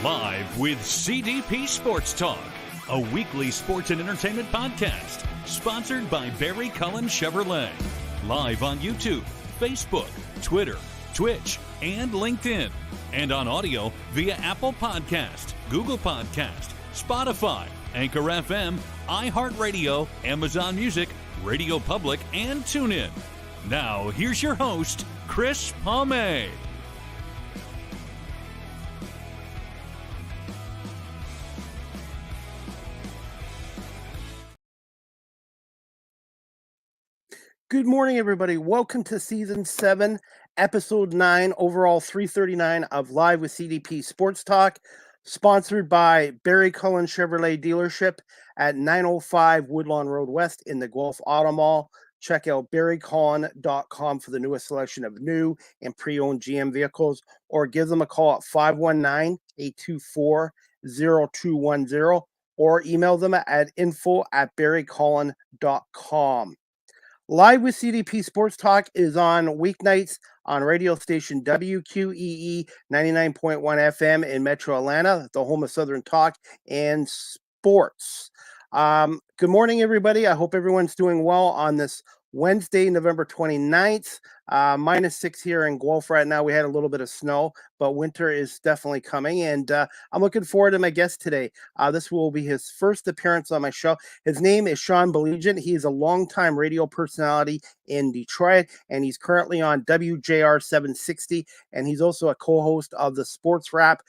Live with CDP Sports Talk, a weekly sports and entertainment podcast sponsored by Barry Cullen Chevrolet. Live on YouTube, Facebook, Twitter, Twitch, and LinkedIn. And on audio via Apple Podcast, Google Podcast, Spotify, Anchor FM, iHeartRadio, Amazon Music, Radio Public, and TuneIn. Now, here's your host, Chris Palme. Good morning, everybody. Welcome to Season 7, Episode 9, overall 339 of Live with CDP Sports Talk, sponsored by Barry Cullen Chevrolet Dealership at 905 Woodlawn Road West in the Guelph Auto Mall. Check out barrycullen.com for the newest selection of new and pre-owned GM vehicles, or give them a call at 519-824-0210, or email them at info@barrycullen.com. Live with CDP Sports Talk is on weeknights on radio station WQEE 99.1 FM in Metro Atlanta, the home of Southern Talk and Sports. Good morning, everybody. I hope everyone's doing well on this Wednesday, November 29th. -6 here in Guelph right now. We had a little bit of snow, but winter is definitely coming, and I'm looking forward to my guest today. This will be his first appearance on my show. His name is Baligian. He is a longtime radio personality in Detroit, and he's currently on WJR 760, and he's also a co-host of the Sports Wrap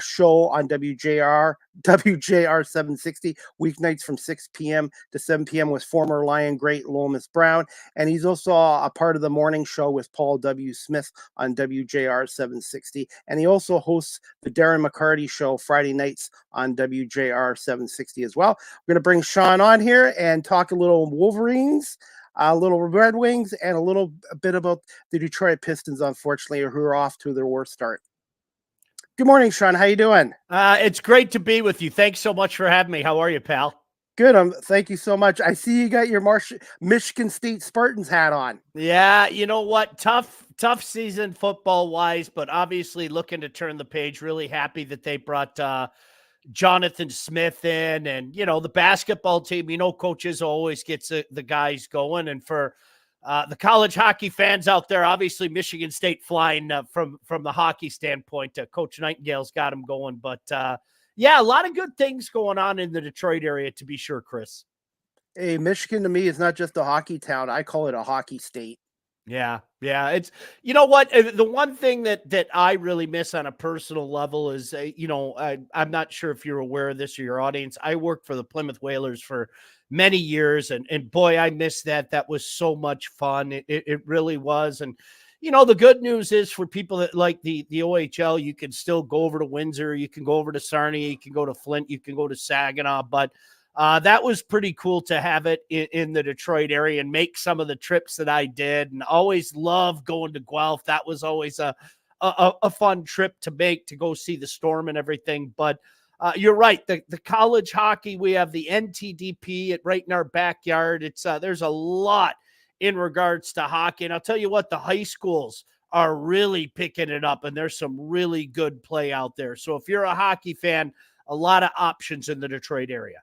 show on WJR 760, weeknights from 6 p.m. to 7 p.m. with former Lion great Lomas Brown, and he's also a part of the morning show with Paul W. Smith on WJR 760. And he also hosts the Darren McCarty Show Friday nights on WJR 760 as well. We're going to bring Sean on here and talk a little Wolverines, a little Red Wings, and a bit about the Detroit Pistons, unfortunately, who are off to their worst start. Good morning, Sean. How you doing? It's great to be with you. Thanks so much for having me. How are you, pal? Good. Thank you so much. I see you got your Michigan State Spartans hat on. Yeah, you know what? Tough season football-wise, but obviously looking to turn the page. Really happy that they brought Jonathan Smith in, and, the basketball team, coaches always gets the guys going. And for the college hockey fans out there, obviously Michigan State flying from the hockey standpoint. Coach Nightingale's got them going, but yeah, a lot of good things going on in the Detroit area, to be sure, Chris. Hey, Michigan to me is not just a hockey town. I call it a hockey state. Yeah. It's, what, the one thing that I really miss on a personal level is, I'm not sure if you're aware of this or your audience. I worked for the Plymouth Whalers for many years, and boy, I miss that. That was so much fun. It really was. And, the good news is for people that like the OHL, you can still go over to Windsor, you can go over to Sarnia, you can go to Flint, you can go to Saginaw, but that was pretty cool to have it in the Detroit area and make some of the trips that I did, and always loved going to Guelph. That was always a fun trip to make, to go see the Storm and everything. But you're right. The college hockey, we have the NTDP right in our backyard. It's there's a lot in regards to hockey. And I'll tell you what, the high schools are really picking it up, and there's some really good play out there. So if you're a hockey fan, a lot of options in the Detroit area.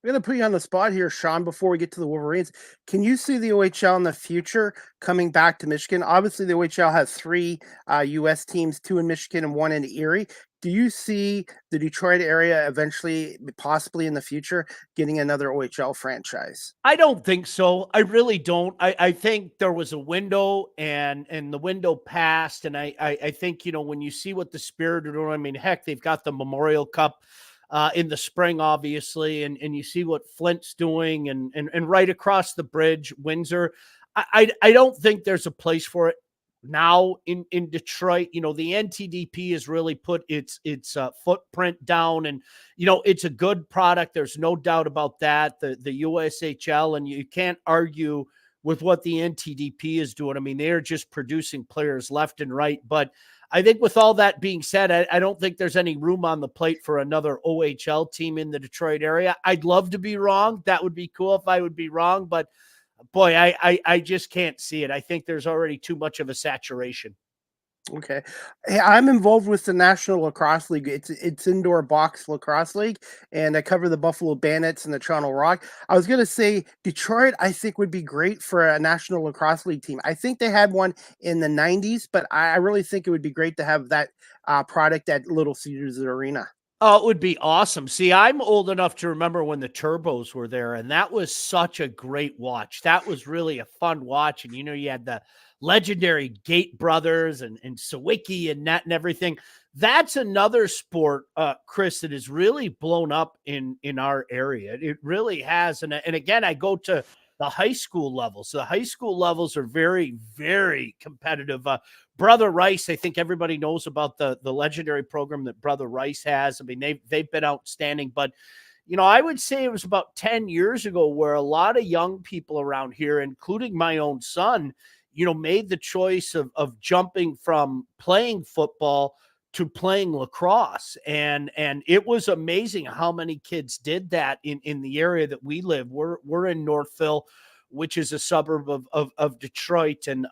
I'm going to put you on the spot here, Sean, before we get to the Wolverines. Can you see the OHL in the future coming back to Michigan? Obviously, the OHL has 3 U.S. teams, 2 in Michigan and 1 in Erie. Do you see the Detroit area eventually, possibly in the future, getting another OHL franchise? I don't think so. I really don't. I think there was a window, and the window passed. And I think, when you see what the Spirit are doing, I mean, heck, they've got the Memorial Cup in the spring, obviously, and you see what Flint's doing, and right across the bridge, Windsor. I don't think there's a place for it now in Detroit. The NTDP has really put its footprint down, and it's a good product. There's no doubt about that. The USHL, and you can't argue with what the NTDP is doing. I mean, they're just producing players left and right. But I think with all that being said, I don't think there's any room on the plate for another OHL team in the Detroit area. I'd love to be wrong. That would be cool if I would be wrong, but boy, I just can't see it. I think there's already too much of a saturation. Okay. Hey, I'm involved with the National Lacrosse League. It's indoor box lacrosse league, and I cover the Buffalo Bandits and the Toronto Rock. I was gonna say Detroit, I think would be great for a National Lacrosse League team. I think they had one in the '90s, but I really think it would be great to have that product at Little Caesars Arena. Oh, it would be awesome. See, I'm old enough to remember when the Turbos were there, and that was such a great watch. That was really a fun watch. And, you had the legendary Gate brothers and Sawicki and that and everything. That's another sport, Chris, that has really blown up in our area. It really has. And again, I go to the high school levels. So the high school levels are very, very competitive. Brother Rice, I think everybody knows about the legendary program that Brother Rice has. I mean, they've been outstanding, but I would say it was about 10 years ago where a lot of young people around here, including my own son, made the choice of jumping from playing football to playing lacrosse. And it was amazing how many kids did that in the area that we live. We're in Northville, which is a suburb of Detroit. And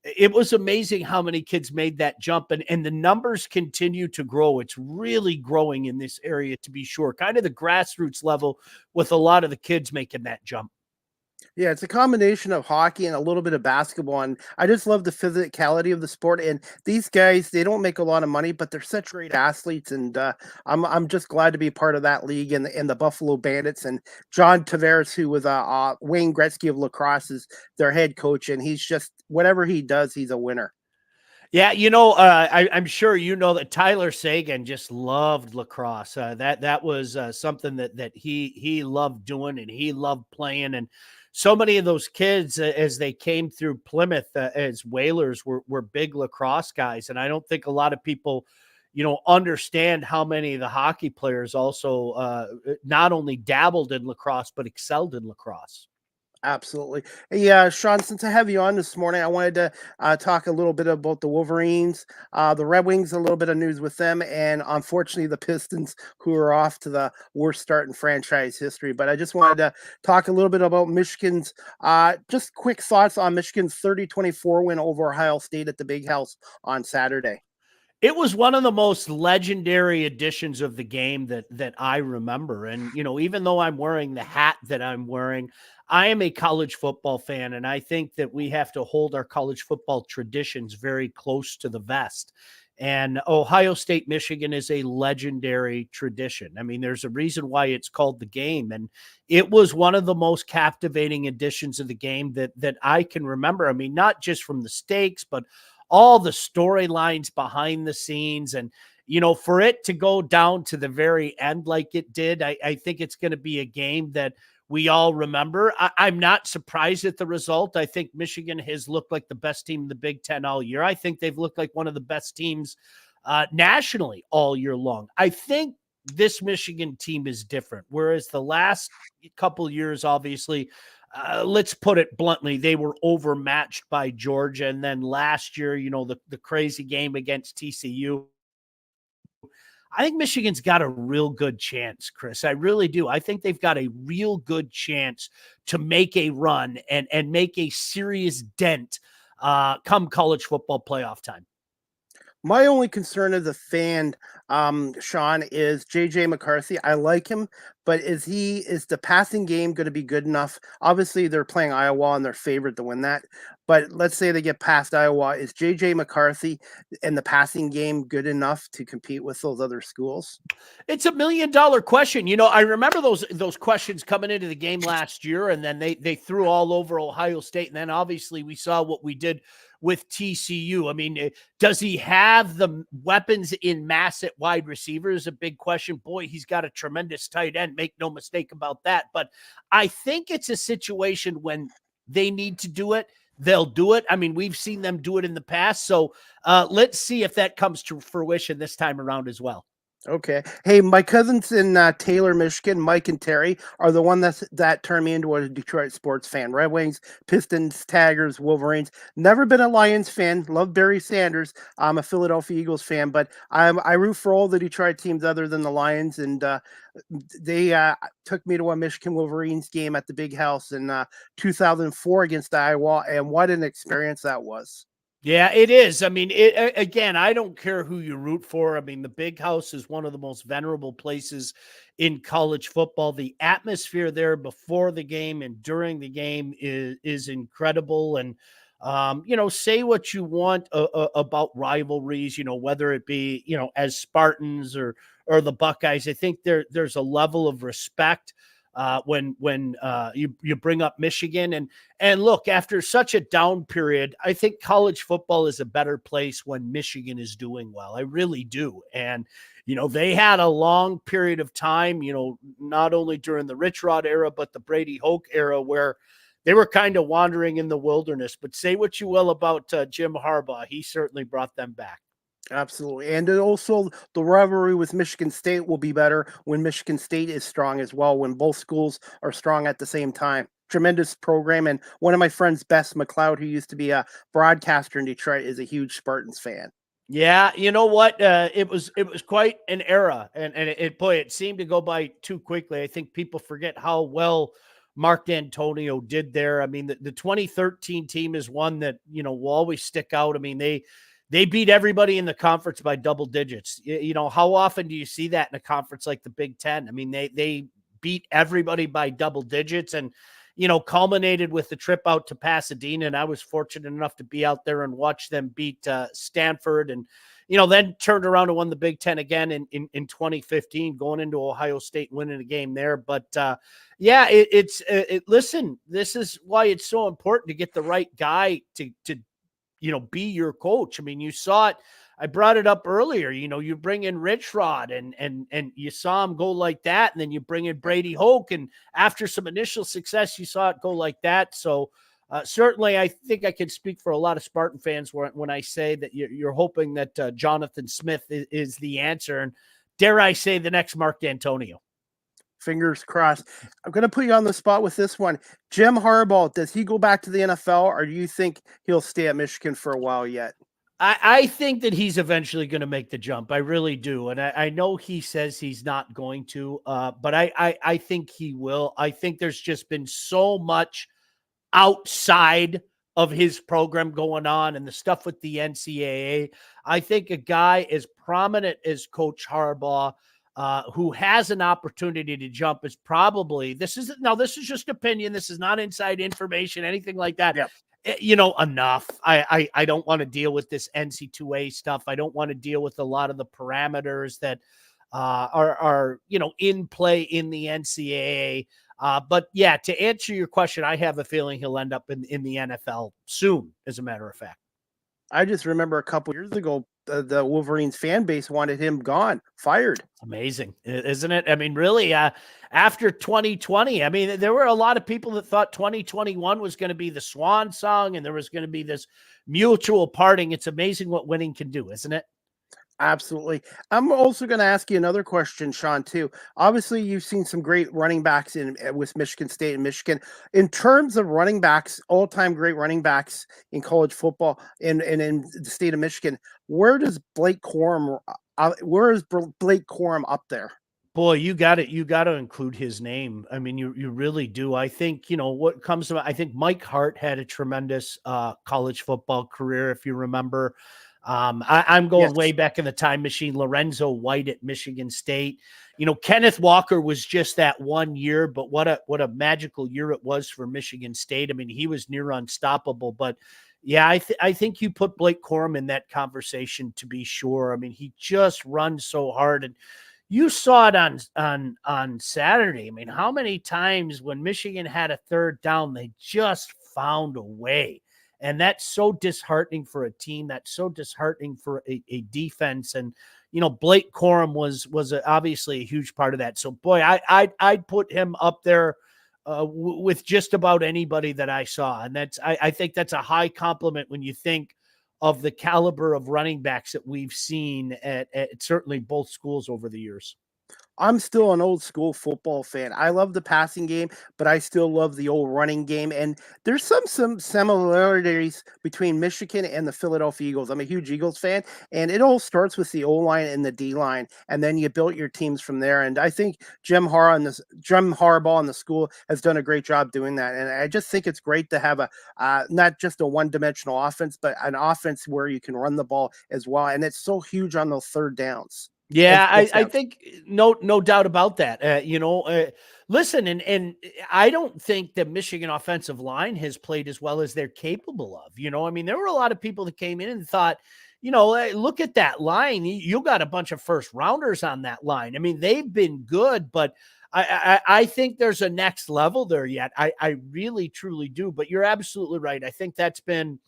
it was amazing how many kids made that jump, and the numbers continue to grow. It's really growing in this area, to be sure, kind of the grassroots level with a lot of the kids making that jump. Yeah, it's a combination of hockey and a little bit of basketball. And I just love the physicality of the sport. And these guys, they don't make a lot of money, but they're such great athletes. And I'm just glad to be part of that league and the Buffalo Bandits. And John Tavares, who was Wayne Gretzky of lacrosse, is their head coach. And he's just whatever he does, he's a winner. Yeah, I'm sure that Tyler Sagan just loved lacrosse. That was something that he loved doing, and he loved playing. And so many of those kids, as they came through Plymouth as Whalers, were big lacrosse guys. And I don't think a lot of people, understand how many of the hockey players also not only dabbled in lacrosse but excelled in lacrosse. Absolutely. Yeah, Sean, since I have you on this morning, I wanted to talk a little bit about the Wolverines, the Red Wings, a little bit of news with them, and unfortunately the Pistons, who are off to the worst start in franchise history. But I just wanted to talk a little bit about Michigan's, just quick thoughts on Michigan's 30-24 win over Ohio State at the Big House on Saturday. It was one of the most legendary editions of the game that I remember. And, even though I'm wearing the hat that I'm wearing, I am a college football fan, and I think that we have to hold our college football traditions very close to the vest. And Ohio State, Michigan is a legendary tradition. I mean, there's a reason why it's called the game. And it was one of the most captivating editions of the game that I can remember. I mean, not just from the stakes, but all the storylines behind the scenes. And, for it to go down to the very end like it did, I think it's going to be a game that we all remember. I'm not surprised at the result. I think Michigan has looked like the best team in the Big Ten all year. I think they've looked like one of the best teams nationally all year long. I think this Michigan team is different, whereas the last couple years, obviously, let's put it bluntly, they were overmatched by Georgia. And then last year, the crazy game against TCU. I think Michigan's got a real good chance, Chris. I really do. I think they've got a real good chance to make a run and make a serious dent come college football playoff time. My only concern as a fan, Sean, is JJ McCarthy. I like him, but is the passing game going to be good enough? Obviously, they're playing Iowa and they're favored to win that. But let's say they get past Iowa. Is JJ McCarthy and the passing game good enough to compete with those other schools? It's $1 million question. I remember those questions coming into the game last year, and then they threw all over Ohio State. And then obviously we saw what we did with TCU. I mean, does he have the weapons in mass at wide receiver is a big question. Boy, he's got a tremendous tight end. Make no mistake about that. But I think it's a situation when they need to do it, they'll do it. I mean, we've seen them do it in the past. So let's see if that comes to fruition this time around as well. Okay. Hey, my cousins in Taylor, Michigan, Mike and Terry, are the one that turned me into a Detroit sports fan. Red Wings, Pistons, Tigers, Wolverines. Never been a Lions fan. Love Barry Sanders. I'm a Philadelphia Eagles fan, but I root for all the Detroit teams other than the Lions. And they took me to a Michigan Wolverines game at the Big House in 2004 against Iowa, and what an experience that was. Yeah, it is. I mean, again, I don't care who you root for. I mean, the Big House is one of the most venerable places in college football. The atmosphere there before the game and during the game is incredible. And say what you want about rivalries. Whether it be as Spartans or the Buckeyes. I think there's a level of respect when you bring up Michigan. And look, after such a down period, I think college football is a better place when Michigan is doing well. I really do. And, they had a long period of time, not only during the Rich Rod era, but the Brady Hoke era, where they were kind of wandering in the wilderness. But say what you will about Jim Harbaugh, he certainly brought them back. Absolutely. And then also the rivalry with Michigan State will be better when Michigan State is strong as well, when both schools are strong at the same time. Tremendous program. And one of my friends, Bess McLeod, who used to be a broadcaster in Detroit, is a huge Spartans fan. Yeah, you know what? It was quite an era, and it seemed to go by too quickly. I think people forget how well Mark D'Antonio did there. I mean, the 2013 team is one that will always stick out. I mean, they beat everybody in the conference by double digits. How often do you see that in a conference like the Big Ten? I mean, they beat everybody by double digits, and culminated with the trip out to Pasadena. And I was fortunate enough to be out there and watch them beat Stanford, and then turned around and won the Big Ten again in 2015, going into Ohio State and winning a game there. But listen, this is why it's so important to get the right guy to be your coach. I mean, you saw it. I brought it up earlier. You bring in Rich Rod and you saw him go like that, and then you bring in Brady Hoke, and after some initial success, you saw it go like that. So certainly, I think I can speak for a lot of Spartan fans when I say that you're hoping that Jonathan Smith is the answer, and dare I say, the next Mark D'Antonio. Fingers crossed. I'm going to put you on the spot with this one. Jim Harbaugh, does he go back to the NFL, or do you think he'll stay at Michigan for a while yet? I think that he's eventually going to make the jump. I really do. And I know he says he's not going to, but I think he will. I think there's just been so much outside of his program going on, and the stuff with the NCAA. I think a guy as prominent as Coach Harbaugh, who has an opportunity to jump, is probably, this is just opinion. This is not inside information, anything like that. Yep. Enough. I don't want to deal with this NC2A stuff. I don't want to deal with a lot of the parameters that are in play in the NCAA. But yeah, to answer your question, I have a feeling he'll end up in the NFL soon, as a matter of fact. I just remember a couple years ago, the Wolverines fan base wanted him gone, fired. Amazing, isn't it? I mean, really, after 2020, I mean, there were a lot of people that thought 2021 was going to be the swan song, and there was going to be this mutual parting. It's amazing what winning can do, isn't it? Absolutely. I'm also going to ask you another question, Sean, too. Obviously, you've seen some great running backs with Michigan State and Michigan. In terms of running backs, all-time great running backs in college football and in the state of Michigan, where does Blake Corum up there? Boy, you got it. You got to include his name. I mean, you really do. I think, what comes to, I think Mike Hart had a tremendous college football career, if you remember. I'm going way back in the time machine. Lorenzo White at Michigan State. Kenneth Walker was just that 1 year, but what a magical year it was for Michigan State. I mean, he was near unstoppable. But yeah, I think you put Blake Corum in that conversation, to be sure. I mean, he just runs so hard, and you saw it on Saturday. I mean, how many times when Michigan had a third down, they just found a way. And that's so disheartening for a team. That's so disheartening for a defense. And, Blake Corum was obviously a huge part of that. So, boy, I'd put him up there with just about anybody that I saw. And I think that's a high compliment when you think of the caliber of running backs that we've seen at certainly both schools over the years. I'm still an old school football fan. I love the passing game, but I still love the old running game. And there's some similarities between Michigan and the Philadelphia Eagles. I'm a huge Eagles fan, and it all starts with the O line and the D line, and then you build your teams from there. And I think Jim Harbaugh and the school has done a great job doing that. And I just think it's great to have a not just a one dimensional offense, but an offense where you can run the ball as well. And it's so huge on those third downs. Yeah, Fourth I downs. think no doubt about that. Listen, and I don't think the Michigan offensive line has played as well as they're capable of. I mean, there were a lot of people that came in and thought, hey, look at that line. You got a bunch of first rounders on that line. I mean, they've been good, but I think there's a next level there yet. I really truly do. But you're absolutely right. I think that's been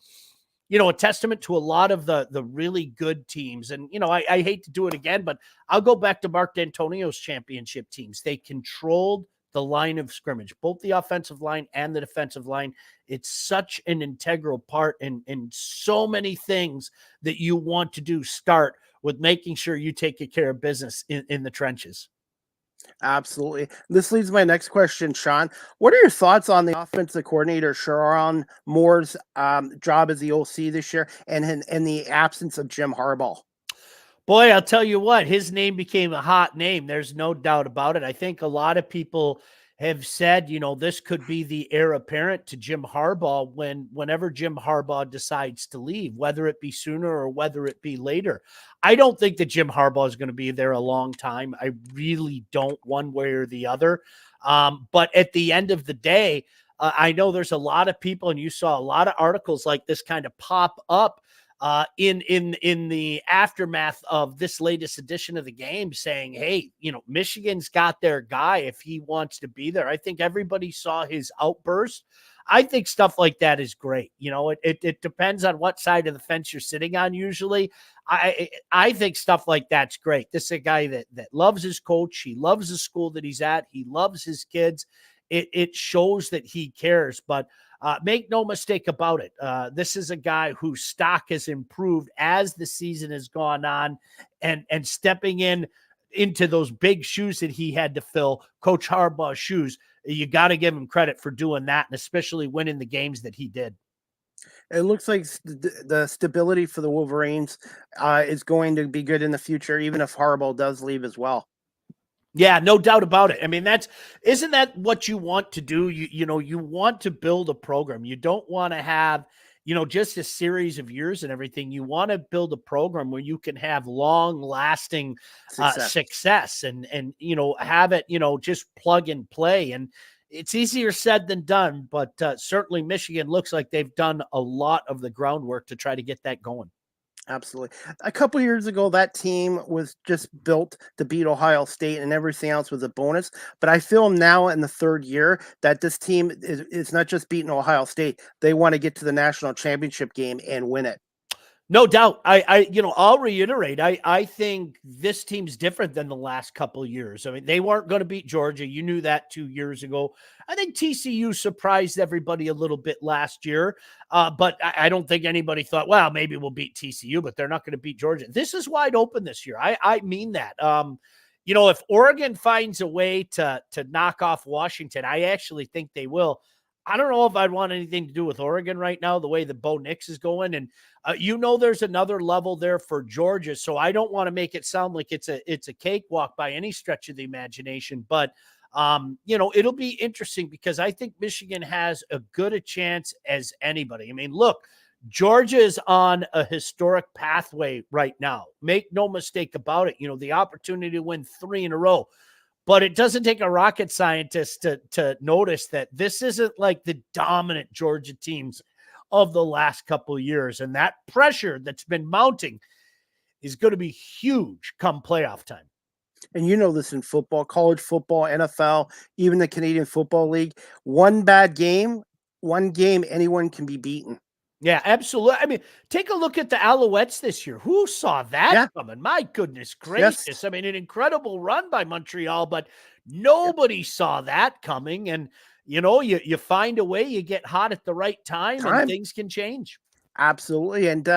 a testament to a lot of the really good teams. And, I hate to do it again, but I'll go back to Mark D'Antonio's championship teams. They controlled the line of scrimmage, both the offensive line and the defensive line. It's such an integral part in so many things that you want to do start with making sure you take care of business in the trenches. Absolutely. This leads to my next question, Sean. What are your thoughts on the offensive coordinator, Sharon Moore's job as the OC this year and in the absence of Jim Harbaugh? Boy, I'll tell you what, his name became a hot name. There's no doubt about it. I think a lot of people have said, this could be the heir apparent to Jim Harbaugh whenever Jim Harbaugh decides to leave, whether it be sooner or whether it be later. I don't think that Jim Harbaugh is going to be there a long time. I really don't, one way or the other. But at the end of the day, I know there's a lot of people, and you saw a lot of articles like this kind of pop up in the aftermath of this latest edition of the game saying, hey, Michigan's got their guy if he wants to be there. I think everybody saw his outburst. I think stuff like that is great. It depends on what side of the fence you're sitting on. Usually I think stuff like that's great. This is a guy that loves his coach. He loves the school that he's at. He loves his kids. It shows that he cares, but make no mistake about it. This is a guy whose stock has improved as the season has gone on, and stepping into those big shoes that he had to fill, Coach Harbaugh's shoes. You got to give him credit for doing that, and especially winning the games that he did. It looks like the stability for the Wolverines is going to be good in the future, even if Harbaugh does leave as well. Yeah, no doubt about it. I mean, isn't that what you want to do? You want to build a program. You don't want to have, just a series of years and everything. You want to build a program where you can have long lasting success and have it, just plug and play. And it's easier said than done, but certainly Michigan looks like they've done a lot of the groundwork to try to get that going. Absolutely. A couple years ago, that team was just built to beat Ohio State, and everything else was a bonus. But I feel now in the third year that this team is not just beating Ohio State. They want to get to the national championship game and win it. No doubt. I'll reiterate. I think this team's different than the last couple of years. I mean, they weren't going to beat Georgia. You knew that 2 years ago. I think TCU surprised everybody a little bit last year. But I don't think anybody thought, well, maybe we'll beat TCU, but they're not going to beat Georgia. This is wide open this year. I mean that. If Oregon finds a way to knock off Washington, I actually think they will. I don't know if I'd want anything to do with Oregon right now, the way that Bo Nix is going. And, there's another level there for Georgia. So I don't want to make it sound like it's a cakewalk by any stretch of the imagination. But, it'll be interesting because I think Michigan has as good a chance as anybody. I mean, look, Georgia is on a historic pathway right now. Make no mistake about it. The opportunity to win 3 in a row. But it doesn't take a rocket scientist to notice that this isn't like the dominant Georgia teams of the last couple of years. And that pressure that's been mounting is going to be huge come playoff time. And this in football, college football, NFL, even the Canadian Football League. One bad game, anyone can be beaten. Yeah, absolutely. I mean, take a look at the Alouettes this year. Who saw that coming? My goodness gracious. Yes. I mean, an incredible run by Montreal, but nobody saw that coming. And, you find a way, you get hot at the right time. And things can change. Absolutely. And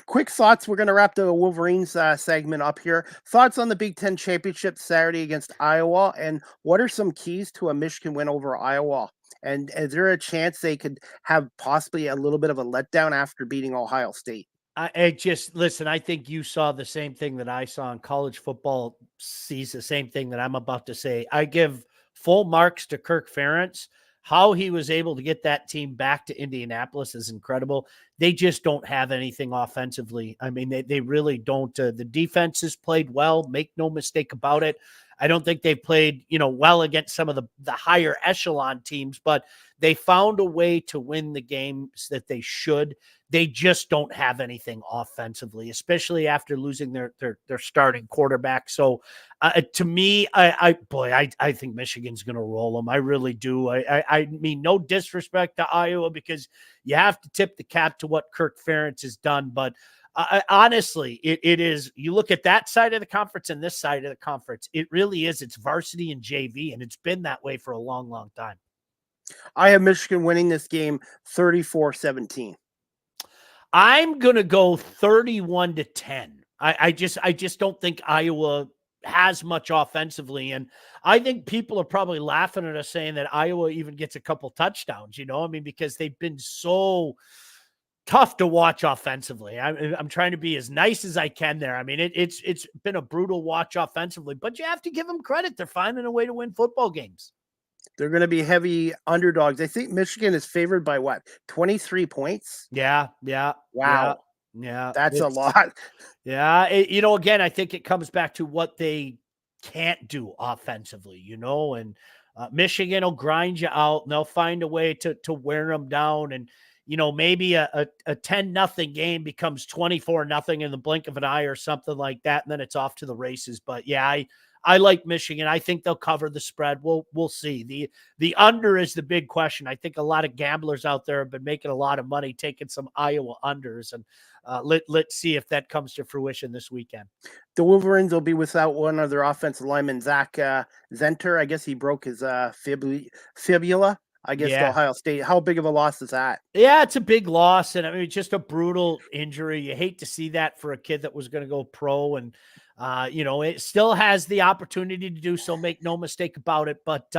quick thoughts. We're going to wrap the Wolverines segment up here. Thoughts on the Big Ten championship Saturday against Iowa, and what are some keys to a Michigan win over Iowa? And is there a chance they could have possibly a little bit of a letdown after beating Ohio State? I just listen. I think you saw the same thing that I saw in college football. Sees the same thing that I'm about to say. I give full marks to Kirk Ferentz. How he was able to get that team back to Indianapolis is incredible. They just don't have anything offensively. I mean, they really don't. The defense has played well. Make no mistake about it. I don't think they've played, well against some of the higher echelon teams, but they found a way to win the games that they should. They just don't have anything offensively, especially after losing their starting quarterback. So to me, I think Michigan's going to roll them. I really do. I mean, no disrespect to Iowa, because you have to tip the cap to what Kirk Ferentz has done. But honestly, it is, you look at that side of the conference and this side of the conference, it really is. It's varsity and JV, and it's been that way for a long, long time. I have Michigan winning this game 34-17. I'm going to go 31-10. I just don't think Iowa has much offensively. And I think people are probably laughing at us saying that Iowa even gets a couple touchdowns, because they've been so tough to watch offensively. I'm trying to be as nice as I can there. I mean, it's been a brutal watch offensively, but you have to give them credit. They're finding a way to win football games. They're going to be heavy underdogs. I think Michigan is favored by 23 points? Yeah. Wow. Yeah. That's a lot. Yeah. Again, I think it comes back to what they can't do offensively, and Michigan will grind you out, and they'll find a way to wear them down. And, maybe a 10-0 game becomes 24-0 in the blink of an eye or something like that. And then it's off to the races. But yeah, I like Michigan. I think they'll cover the spread. We'll see. The under is the big question. I think a lot of gamblers out there have been making a lot of money taking some Iowa unders, and let's see if that comes to fruition this weekend. The Wolverines will be without one of their offensive linemen, Zach Zenter. I guess he broke his fibula. I guess to Ohio State. How big of a loss is that? Yeah, it's a big loss, and I mean, just a brutal injury. You hate to see that for a kid that was going to go pro, and it still has the opportunity to do so. Make no mistake about it. But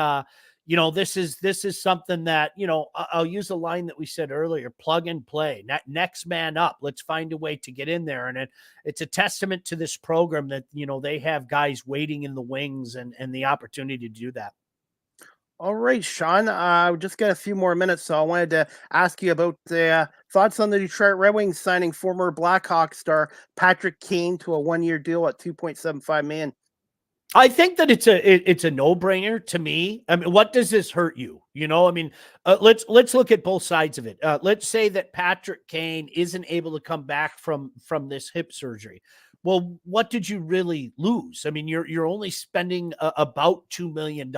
this is something that I'll use a line that we said earlier: plug and play. Next man up. Let's find a way to get in there, and it's a testament to this program that they have guys waiting in the wings and the opportunity to do that. All right, Sean, we just got a few more minutes, so I wanted to ask you about the thoughts on the Detroit Red Wings signing former Blackhawks star Patrick Kane to a one-year deal at $2.75 million. I think that it's a no-brainer to me. I mean, what does this hurt you? Let's look at both sides of it. Let's say that Patrick Kane isn't able to come back from this hip surgery. Well, what did you really lose? I mean, you're only spending about $2 million.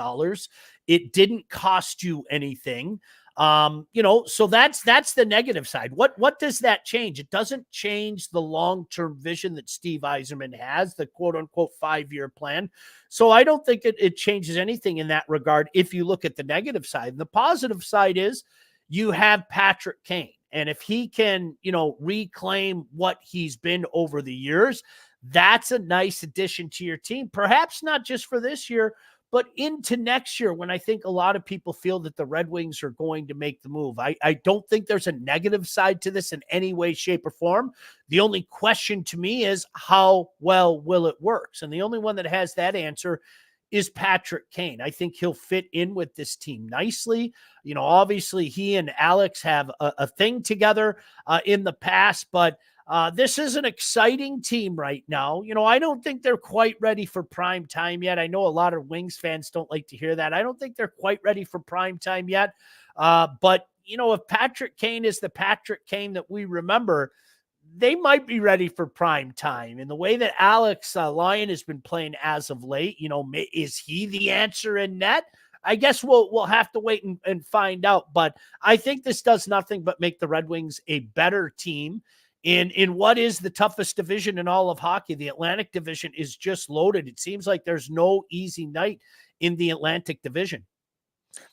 It didn't cost you anything. So that's the negative side. What does that change? It doesn't change the long-term vision that Steve Yzerman has, the quote unquote 5-year plan. So I don't think it changes anything in that regard. If you look at the negative side, and the positive side is you have Patrick Kane. And if he can, reclaim what he's been over the years, that's a nice addition to your team. Perhaps not just for this year, but into next year, when I think a lot of people feel that the Red Wings are going to make the move. I don't think there's a negative side to this in any way, shape, or form. The only question to me is how well will it work? And the only one that has that answer is Patrick Kane. I think he'll fit in with this team nicely. Obviously he and Alex have a thing together in the past, but this is an exciting team right now. I don't think they're quite ready for prime time yet. I know a lot of Wings fans don't like to hear that. I don't think they're quite ready for prime time yet. But if Patrick Kane is the Patrick Kane that we remember, they might be ready for prime time. And the way that Alex Lyon has been playing as of late, is he the answer in net? I guess we'll have to wait and find out. But I think this does nothing but make the Red Wings a better team in what is the toughest division in all of hockey. The Atlantic Division is just loaded. It seems like there's no easy night in the Atlantic Division.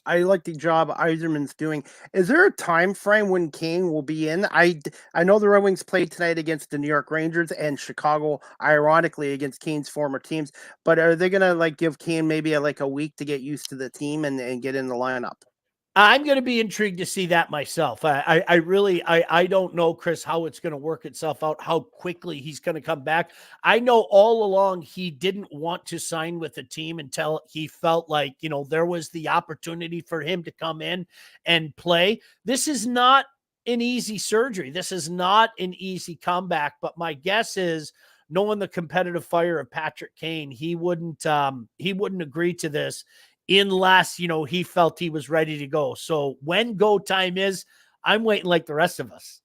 I like the job Eiserman's doing. Is there a time frame when Kane will be in? I know the Red Wings played tonight against the New York Rangers and Chicago, ironically against Kane's former teams. But are they gonna like give Kane maybe like a week to get used to the team and get in the lineup? I'm going to be intrigued to see that myself. I really, I don't know, Chris, how it's going to work itself out, how quickly he's going to come back. I know all along he didn't want to sign with the team until he felt like, there was the opportunity for him to come in and play. This is not an easy surgery. This is not an easy comeback, but my guess is, knowing the competitive fire of Patrick Kane, he wouldn't agree to this unless, he felt he was ready to go. So when go time is, I'm waiting like the rest of us.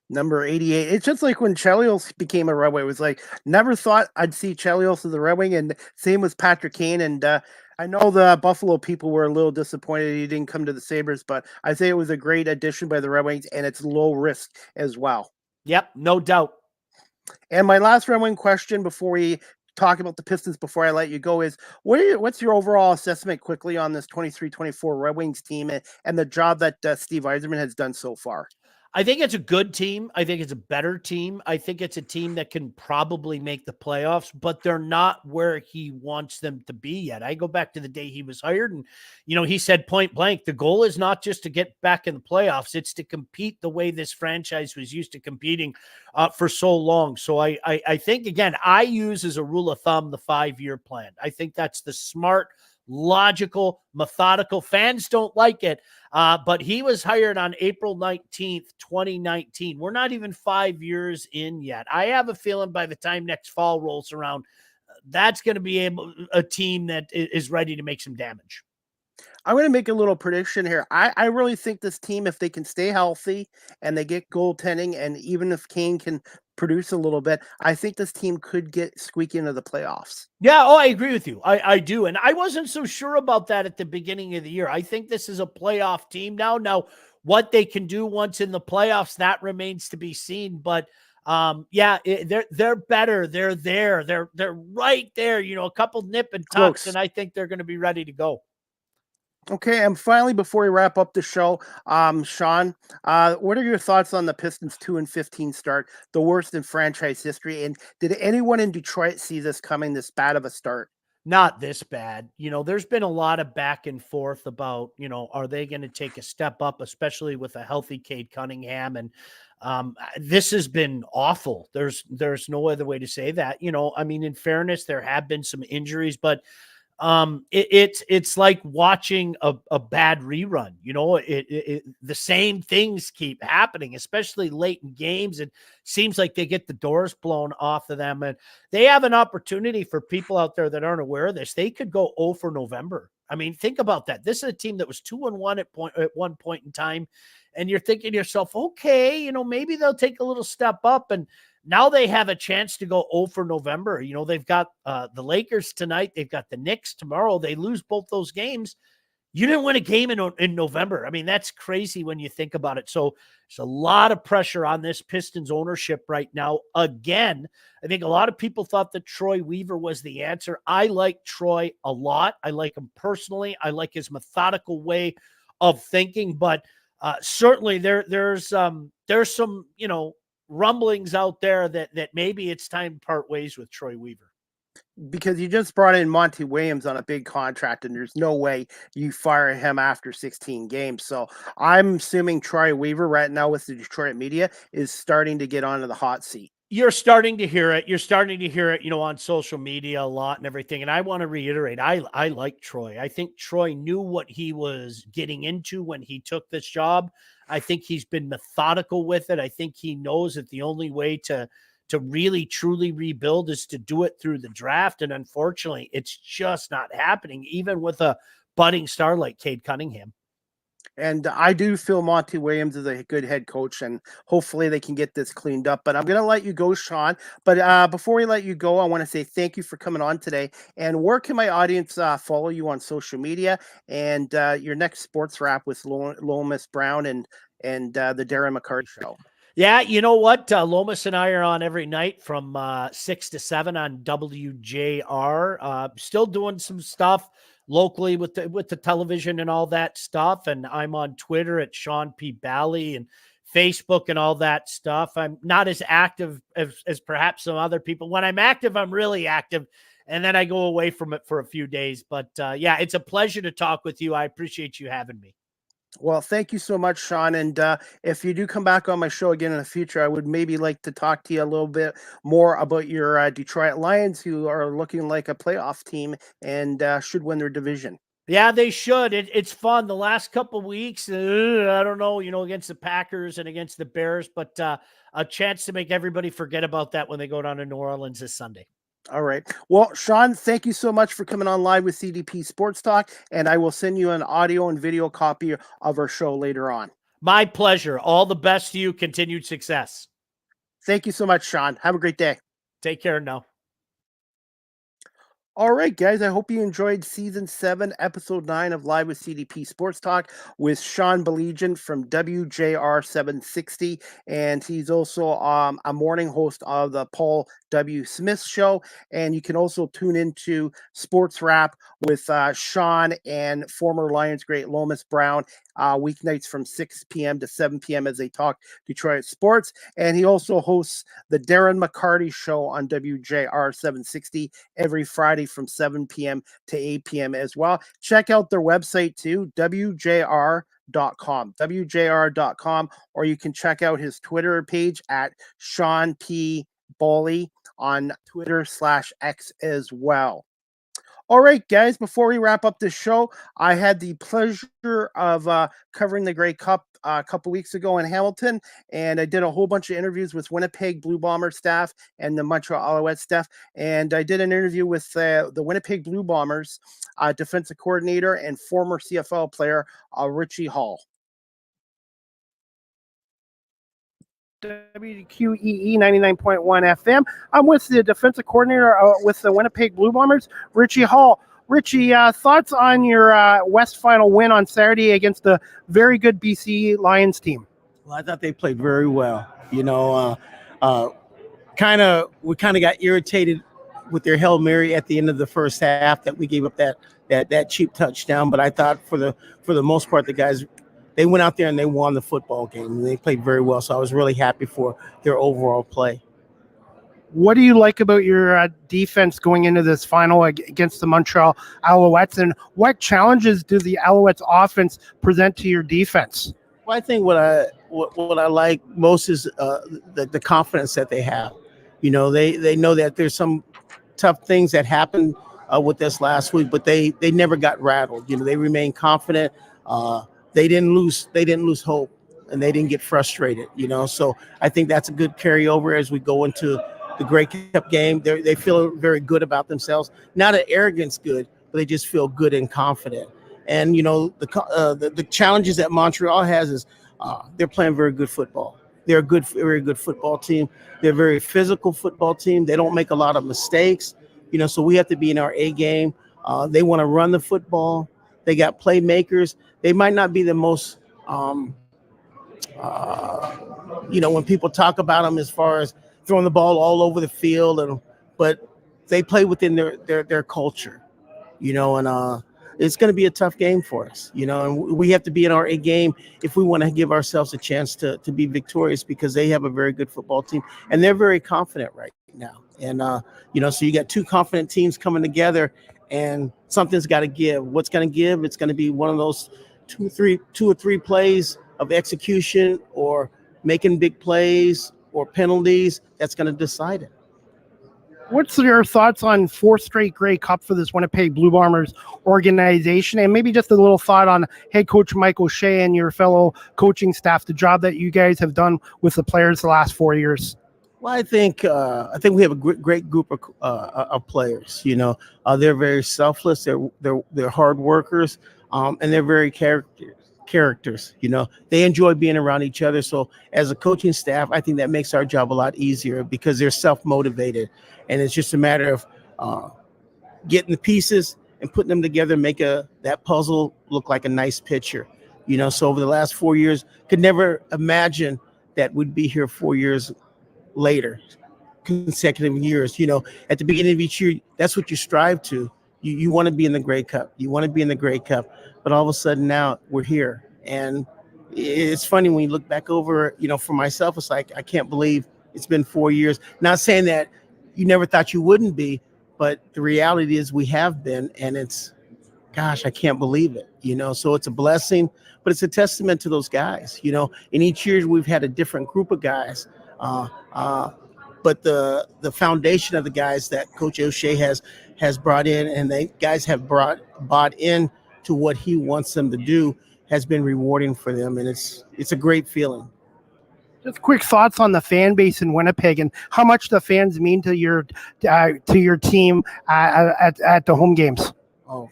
Number 88. It's just like when Chelios became a Red Wing. It was like, never thought I'd see Chelios as a Red Wing, and same with Patrick Kane. And I know the Buffalo people were a little disappointed he didn't come to the Sabres, but I say it was a great addition by the Red Wings, and it's low risk as well. Yep, no doubt. And my last Red Wing question before we talk about the Pistons before I let you go is, what's your overall assessment quickly on this 23-24 Red Wings team and the job that Steve Yzerman has done so far? I think it's a good team. I think it's a better team. I think it's a team that can probably make the playoffs, but they're not where he wants them to be yet. I go back to the day he was hired, and, he said point blank, the goal is not just to get back in the playoffs. It's to compete the way this franchise was used to competing for so long. So I think, again, I use as a rule of thumb the 5-year plan. I think that's the smart, logical, methodical. Fans don't like it, but he was hired on April 19th, 2019. We're not even 5 years in yet. I have a feeling by the time next fall rolls around, that's going to be a team that is ready to make some damage. I'm going to make a little prediction here. I really think this team, if they can stay healthy and they get goaltending, and even if Kane can produce a little bit, I think this team could squeak into the playoffs. Yeah, I agree with you. I do. And I wasn't so sure about that at the beginning of the year. I think this is a playoff team now. Now, what they can do once in the playoffs, that remains to be seen. But they're better. They're there. They're right there. A couple nip and tucks, and I think they're going to be ready to go. Okay, and finally, before we wrap up the show, Sean, what are your thoughts on the Pistons 2-15 start, the worst in franchise history? And did anyone in Detroit see this coming, this bad of a start? Not this bad. There's been a lot of back and forth about, are they going to take a step up, especially with a healthy Cade Cunningham? And this has been awful. There's no other way to say that. In fairness, there have been some injuries, but it's like watching a bad rerun. The same things keep happening, especially late in games. It seems like they get the doors blown off of them, and they have an opportunity. For people out there that aren't aware of this, they could go 0 for November. Think about that. This is a team that was 2-1 at one point in time, and you're thinking to yourself, okay, maybe they'll take a little step up, and now they have a chance to go 0 for November. They've got the Lakers tonight. They've got the Knicks tomorrow. They lose both those games. You didn't win a game in November. That's crazy when you think about it. So there's a lot of pressure on this Pistons ownership right now. Again, I think a lot of people thought that Troy Weaver was the answer. I like Troy a lot. I like him personally. I like his methodical way of thinking, but certainly there's some, rumblings out there that maybe it's time to part ways with Troy Weaver. Because you just brought in Monty Williams on a big contract, and there's no way you fire him after 16 games. So I'm assuming Troy Weaver right now with the Detroit media is starting to get onto the hot seat. You're starting to hear it. You're starting to hear it, on social media a lot and everything. And I want to reiterate, I like Troy. I think Troy knew what he was getting into when he took this job. I think he's been methodical with it. I think he knows that the only way to really truly rebuild is to do it through the draft. And unfortunately, it's just not happening, even with a budding star like Cade Cunningham. And I do feel Monty Williams is a good head coach, and hopefully they can get this cleaned up. But I'm going to let you go, Sean. But before we let you go, I want to say thank you for coming on today. And where can my audience follow you on social media and your next sports wrap with Lomas Brown and the Darren McCarty Show? Yeah, you know what? Lomas and I are on every night from 6 to 7 on WJR. Still doing some stuff locally with the television and all that stuff. And I'm on Twitter at Sean P. Bally and Facebook and all that stuff. I'm not as active as perhaps some other people. When I'm active, I'm really active. And then I go away from it for a few days. But yeah, it's a pleasure to talk with you. I appreciate you having me. Well, thank you so much, Sean. And if you do come back on my show again in the future, I would maybe like to talk to you a little bit more about your Detroit Lions, who are looking like a playoff team and should win their division. Yeah, they should. It's fun. The last couple of weeks, I don't know, against the Packers and against the Bears, but a chance to make everybody forget about that when they go down to New Orleans this Sunday. All right. Well, Sean, thank you so much for coming on live with CDP Sports Talk, and I will send you an audio and video copy of our show later on. My pleasure. All the best to you. Continued success. Thank you so much, Sean. Have a great day. Take care now. All right, guys, I hope you enjoyed Season 7, Episode 9 of Live with CDP Sports Talk with Sean Baligian from WJR 760. And he's also a morning host of the Paul W. Smith Show. And you can also tune into Sports Wrap with Sean and former Lions great Lomas Brown weeknights from 6 p.m. to 7 p.m. as they talk Detroit sports. And he also hosts the Darren McCarty Show on WJR 760 every Friday from 7 p.m. to 8 p.m. as well. Check out their website too, WJR.com, or you can check out his Twitter page at Sean P. Bally on Twitter/X as well. All right, guys, before we wrap up this show, I had the pleasure of covering the Grey Cup a couple weeks ago in Hamilton, and I did a whole bunch of interviews with Winnipeg Blue Bomber staff and the Montreal Alouettes staff, and I did an interview with the Winnipeg Blue Bombers defensive coordinator and former CFL player Richie Hall. WQEE 99.1 FM. I'm with the defensive coordinator with the Winnipeg Blue Bombers, Richie Hall. Richie, thoughts on your West Final win on Saturday against the very good BC Lions team? Well, I thought they played very well. We kind of got irritated with their Hail Mary at the end of the first half that we gave up that cheap touchdown. But I thought for the most part, the guys, they went out there and they won the football game. And they played very well, so I was really happy for their overall play. What do you like about your defense going into this final against the Montreal Alouettes, and what challenges do the Alouettes offense present to your defense? Well, I think what I like most is the confidence that they have. They know that there's some tough things that happened with us last week, but they never got rattled. They remained confident. They didn't lose hope, and they didn't get frustrated. So I think that's a good carryover as we go into the Grey Cup game. They feel very good about themselves. Not an arrogance good, but they just feel good and confident. And the challenges that Montreal has is they're playing very good football. They're a very good football team. They're a very physical football team. They don't make a lot of mistakes. So we have to be in our A game. They want to run the football. They got playmakers. They might not be the most, when people talk about them as far as throwing the ball all over the field, but they play within their culture, and it's going to be a tough game for us, and we have to be in our A game if we want to give ourselves a chance to be victorious, because they have a very good football team and they're very confident right now. And, so you got two confident teams coming together, and something's got to give. What's going to give? It's going to be one of those two or three plays of execution or making big plays or penalties that's going to decide it. What's your thoughts on fourth straight Grey Cup for this Winnipeg Blue Bombers organization? And maybe just a little thought on head coach Mike O'Shea and your fellow coaching staff, the job that you guys have done with the players the last 4 years. Well, I think we have a great group of players. They're very selfless. They're hard workers, and they're very characters. They enjoy being around each other. So as a coaching staff, I think that makes our job a lot easier because they're self-motivated, and it's just a matter of getting the pieces and putting them together, make that puzzle look like a nice picture. So over the last 4 years, could never imagine that we'd be here 4 years later, consecutive years. At the beginning of each year, that's what you strive to. You want to be in the Grey Cup. You want to be in the Grey Cup. But all of a sudden now we're here. And it's funny when you look back over, for myself, it's like, I can't believe it's been 4 years. Not saying that you never thought you wouldn't be, but the reality is we have been, and it's, gosh, I can't believe it, so it's a blessing, but it's a testament to those guys, in each year we've had a different group of guys. But the foundation of the guys that Coach O'Shea has brought in, and the guys have bought in to what he wants them to do, has been rewarding for them, and it's a great feeling. Just quick thoughts on the fan base in Winnipeg and how much the fans mean to your team at the home games. Oh,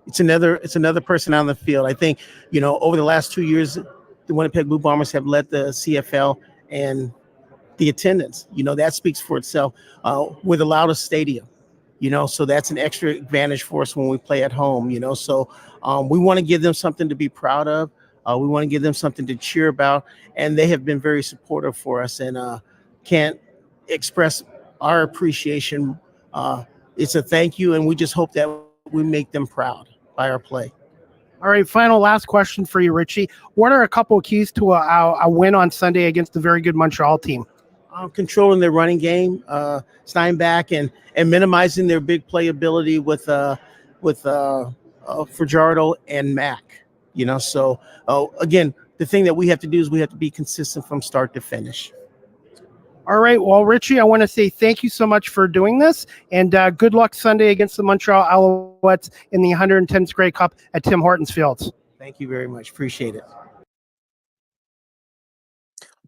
it's another person on the field. I think, over the last 2 years, the Winnipeg Blue Bombers have led the CFL, and the attendance, that speaks for itself. We're the loudest stadium, so that's an extra advantage for us when we play at home, so we want to give them something to be proud of. We want to give them something to cheer about, and they have been very supportive for us, and can't express our appreciation. It's a thank you, and we just hope that we make them proud by our play. All right, last question for you, Richie. What are a couple of keys to a win on Sunday against a very good Montreal team? Controlling their running game, Steinbach, and minimizing their big playability with Fajardo and Mac. So again, the thing that we have to do is we have to be consistent from start to finish. All right. Well, Richie, I want to say thank you so much for doing this, and good luck Sunday against the Montreal Alouettes in the 110th Grey Cup at Tim Hortons Fields. Thank you very much. Appreciate it.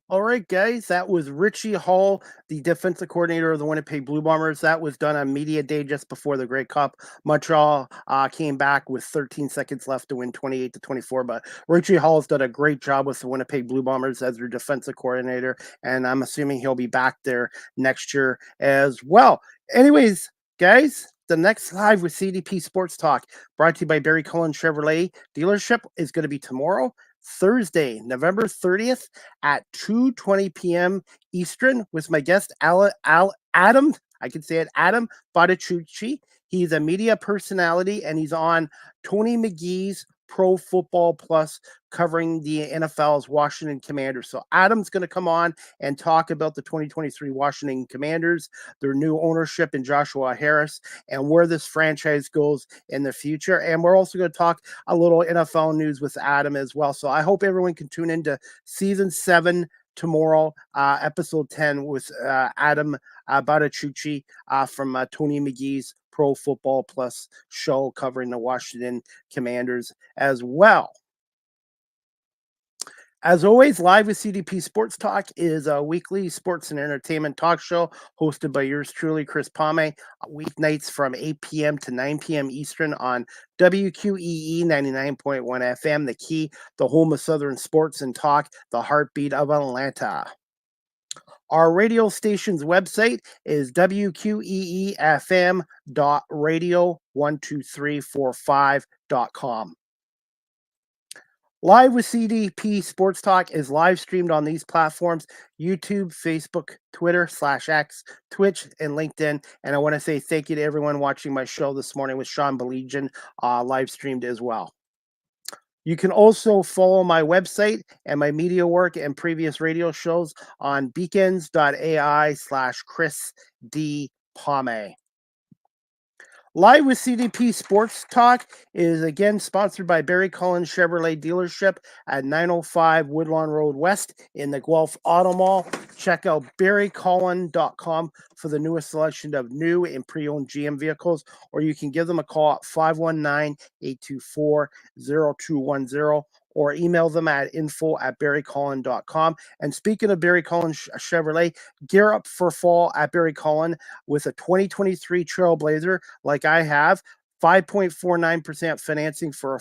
All right, guys, that was Richie Hall, the defensive coordinator of the Winnipeg Blue Bombers. That was done on media day just before the Grey Cup. Montreal came back with 13 seconds left to win 28-24, but Richie Hall has done a great job with the Winnipeg Blue Bombers as their defensive coordinator, and I'm assuming he'll be back there next year as well. Anyways, guys, the next Live with CDP Sports Talk, brought to you by Barry Cullen Chevrolet Dealership, is going to be tomorrow, Thursday, November 30th at 2:20 p.m. Eastern with my guest, Adam. I can say it, Adam Baligian. He's a media personality, and he's on Tony McGee's Pro Football Plus covering the NFL's Washington Commanders. So Adam's going to come on and talk about the 2023 Washington Commanders, their new ownership in Joshua Harris, and where this franchise goes in the future. And we're also going to talk a little NFL news with Adam as well. So I hope everyone can tune into season 7 tomorrow, episode 10 with Adam Baligian from Tony McGee's Pro Football Plus show covering the Washington Commanders as well. As always, Live with CDP Sports Talk is a weekly sports and entertainment talk show hosted by yours truly, Chris Palme, weeknights from 8 p.m. to 9 p.m. Eastern on WQEE 99.1 FM, The Key, the home of Southern sports and talk, the heartbeat of Atlanta. Our radio station's website is wqeefm.radio12345.com. Live with CDP Sports Talk is live streamed on these platforms: YouTube, Facebook, Twitter /X, Twitch, and LinkedIn. And I want to say thank you to everyone watching my show this morning with Sean Baligian, live streamed as well. You can also follow my website and my media work and previous radio shows on beacons.ai/Chris D. Palme. Live with CDP Sports Talk is again sponsored by Barry Cullen Chevrolet Dealership at 905 Woodlawn Road West in the Guelph Auto Mall. Check out barrycullen.com for the newest selection of new and pre-owned GM vehicles, or you can give them a call at 519-824-0210 or email them at info@barrycullen.com. And speaking of Barry Cullen Chevrolet, gear up for fall at Barry Cullen with a 2023 Trailblazer like I have. 5.49% financing for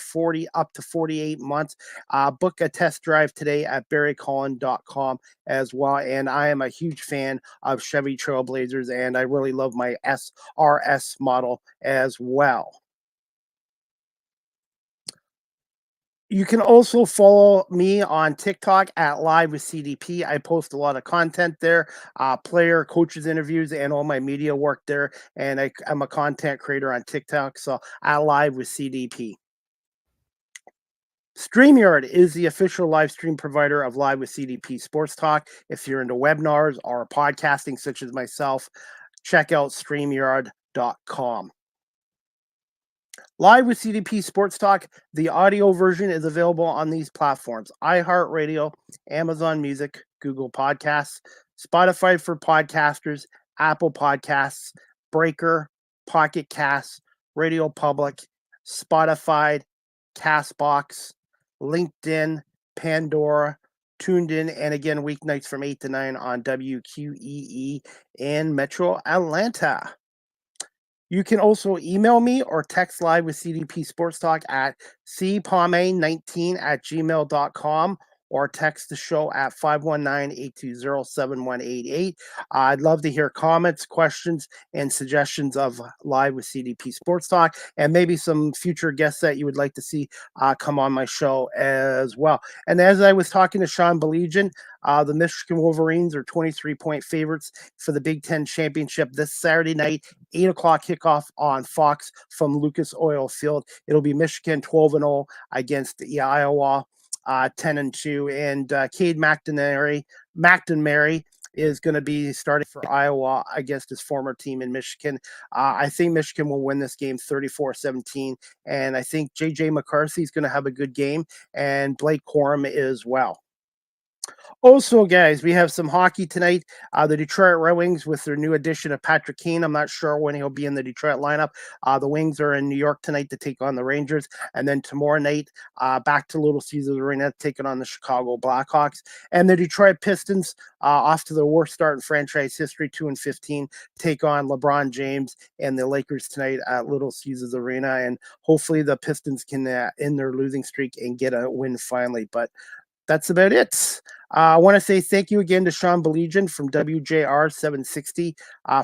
up to 48 months. Book a test drive today at barrycullen.com as well. And I am a huge fan of Chevy Trailblazers, and I really love my SRS model as well. You can also follow me on TikTok at Live with CDP. I post a lot of content there, player, coaches interviews, and all my media work there. And I'm a content creator on TikTok, so at Live with CDP. StreamYard is the official live stream provider of Live with CDP Sports Talk. If you're into webinars or podcasting, such as myself, check out StreamYard.com. Live with CDP Sports Talk, the audio version is available on these platforms: iHeartRadio, Amazon Music, Google Podcasts, Spotify for podcasters, Apple Podcasts, Breaker, Pocket Casts, Radio Public, Spotify, Castbox, LinkedIn, Pandora, tuned in, and again, weeknights from 8 to 9 on WQEE in Metro Atlanta. You can also email me or text Live with CDP Sports Talk at cpame19@gmail.com or text the show at 519-820-7188. I'd love to hear comments, questions, and suggestions of Live with CDP Sports Talk, and maybe some future guests that you would like to see come on my show as well. And as I was talking to Sean Baligian, the Michigan Wolverines are 23-point favorites for the Big Ten Championship this Saturday night, 8 o'clock kickoff on Fox from Lucas Oil Field. It'll be Michigan 12-0 against Iowa 10-2. And Cade McNamara is going to be starting for Iowa against his former team in Michigan. I think Michigan will win this game 34-17. And I think J.J. McCarthy is going to have a good game, and Blake Corum as well. Also, guys, we have some hockey tonight. The Detroit Red Wings with their new addition of Patrick Kane. I'm not sure when he'll be in the Detroit lineup. The Wings are in New York tonight to take on the Rangers. And then tomorrow night, back to Little Caesars Arena, taking on the Chicago Blackhawks. And the Detroit Pistons, off to their worst start in franchise history, 2-15, take on LeBron James and the Lakers tonight at Little Caesars Arena. And hopefully the Pistons can end their losing streak and get a win finally. But that's about it. I want to say thank you again to Sean Baligian from WJR 760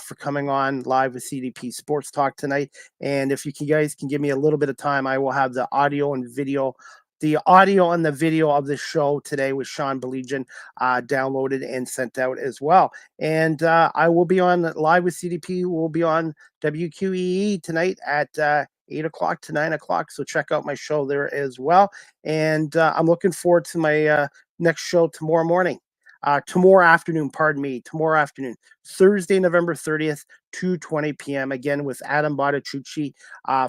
for coming on Live with CDP Sports Talk tonight. And if you guys can give me a little bit of time, I will have the audio and video of the show today with Sean Baligian downloaded and sent out as well. And I will be on Live with CDP. We'll be on WQEE tonight at 8 o'clock to 9 o'clock. So check out my show there as well. And I'm looking forward to my next show tomorrow afternoon, Thursday, November 30th, 2:20 p.m. Again with Adam Bottacucci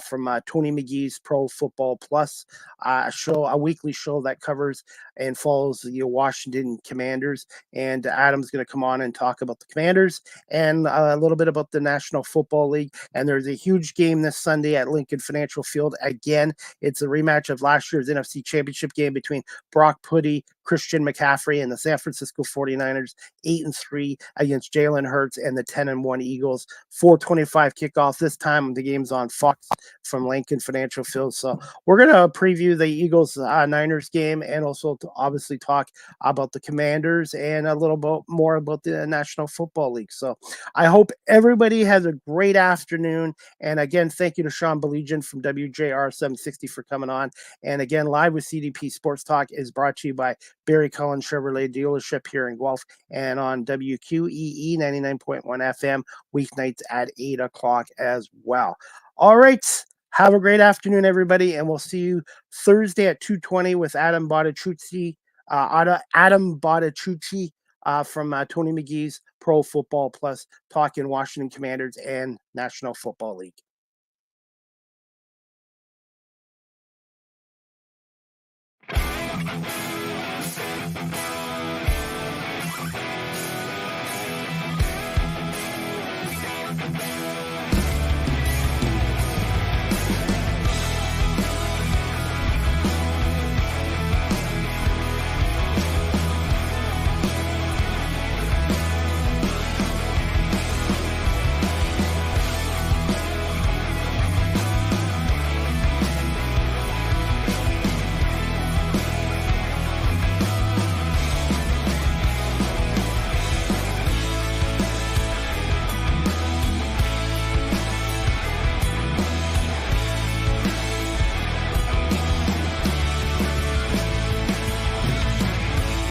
from Tony McGee's Pro Football Plus, a weekly show that covers and follows the Washington Commanders. And Adam's going to come on and talk about the Commanders and a little bit about the National Football League. And there's a huge game this Sunday at Lincoln Financial Field. Again, it's a rematch of last year's NFC Championship game between Brock Purdy, Christian McCaffrey, and the San Francisco 49ers, 8-3 against Jalen Hurts and the 10-1 Eagles. 4:25 kickoff. This time the game's on Fox from Lincoln Financial Field. So we're going to preview the Eagles Niners game and also to obviously talk about the Commanders and a little bit more about the National Football League. So I hope everybody has a great afternoon. And again, thank you to Sean Baligian from WJR 760 for coming on. And again, Live with CDP Sports Talk is brought to you by Barry Cullen Chevrolet Dealership here in Guelph and on WQEE 99.1 FM weeknights at 8 o'clock as well. All right. Have a great afternoon, everybody, and we'll see you Thursday at 2:20 with Adam Bottacucci from Tony McGee's Pro Football Plus, talking Washington Commanders and National Football League.